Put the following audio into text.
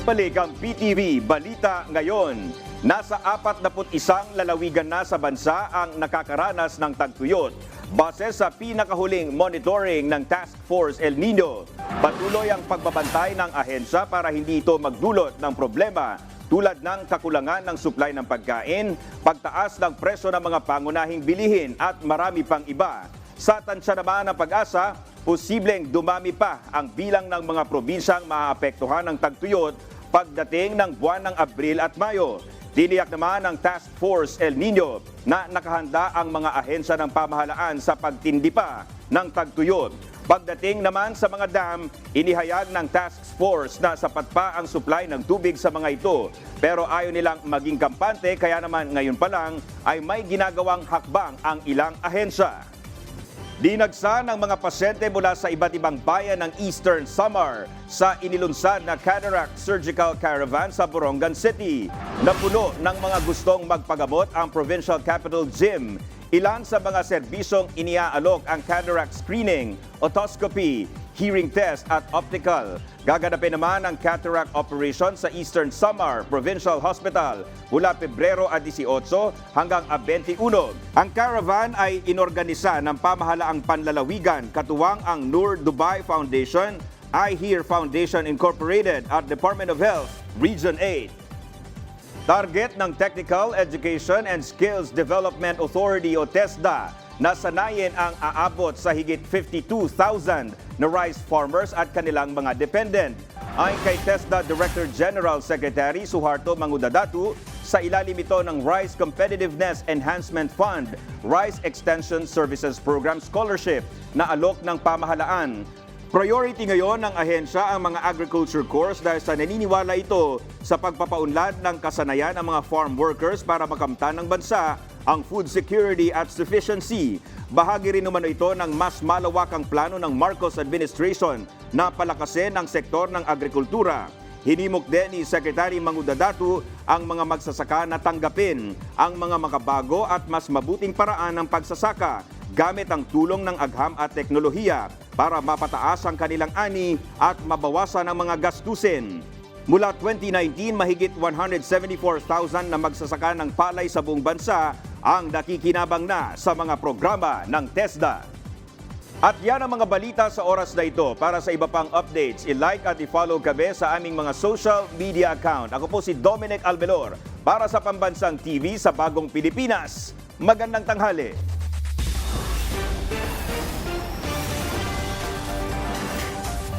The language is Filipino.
Balik ang PTV Balita Ngayon. Nasa 41 lalawigan na sa bansa ang nakakaranas ng tagtuyot. Base sa pinakahuling monitoring ng Task Force El Nino, patuloy ang pagbabantay ng ahensya para hindi ito magdulot ng problema tulad ng kakulangan ng supply ng pagkain, pagtaas ng presyo ng mga pangunahing bilihin at marami pang iba. Sa tansya naman ng Pag-asa, posibleng dumami pa ang bilang ng mga probinsyang maaapektuhan ng tagtuyot pagdating ng buwan ng Abril at Mayo. Tiniyak naman ng Task Force El Nino na nakahanda ang mga ahensya ng pamahalaan sa pagtindi pa ng tagtuyot. Pagdating naman sa mga dam, inihayag ng Task Force na sapat pa ang supply ng tubig sa mga ito. Pero ayaw nilang maging kampante kaya naman ngayon pa lang ay may ginagawang hakbang ang ilang ahensya. Dinagsa ng mga pasyente mula sa iba't ibang bayan ng Eastern Samar sa inilunsad na Cataract Surgical Caravan sa Borongan City. Napuno ng mga gustong magpagamot ang Provincial Capital Gym. Ilan sa mga serbisyong iniaalok ang cataract screening, otoscopy, hearing test at optical. Gaganapin naman ang cataract operation sa Eastern Samar Provincial Hospital mula Pebrero 18 hanggang 21. Ang caravan ay inorganisa ng pamahalaang panlalawigan katuwang ang Nur Dubai Foundation, I Hear Foundation Incorporated at Department of Health, Region 8. Target ng Technical Education and Skills Development Authority o TESDA na sanayin ang aabot sa higit 52,000 na rice farmers at kanilang mga dependent. Ayon kay TESDA Director General Secretary Suharto Mangudadatu, sa ilalim ito ng Rice Competitiveness Enhancement Fund, Rice Extension Services Program Scholarship na alok ng pamahalaan. Priority ngayon ng ahensya ang mga agriculture course dahil sa naniniwala ito sa pagpapaunlad ng kasanayan ng mga farm workers para makamtan ng bansa ang food security at sufficiency. Bahagi rin naman ito ng mas malawakang plano ng Marcos administration na palakasin ang sektor ng agrikultura. Hinimok din ni Secretary Mangudadatu ang mga magsasaka na tanggapin ang mga makabago at mas mabuting paraan ng pagsasaka gamit ang tulong ng agham at teknolohiya para mapataas ang kanilang ani at mabawasan ang mga gastusin. Mula 2019, mahigit 174,000 na magsasaka ng palay sa buong bansa ang nakikinabang na sa mga programa ng TESDA. At yan ang mga balita sa oras na ito. Para sa iba pang updates, i-like at i-follow kami sa aming mga social media account. Ako po si Dominic Albelor para sa Pambansang TV sa Bagong Pilipinas. Magandang tanghali!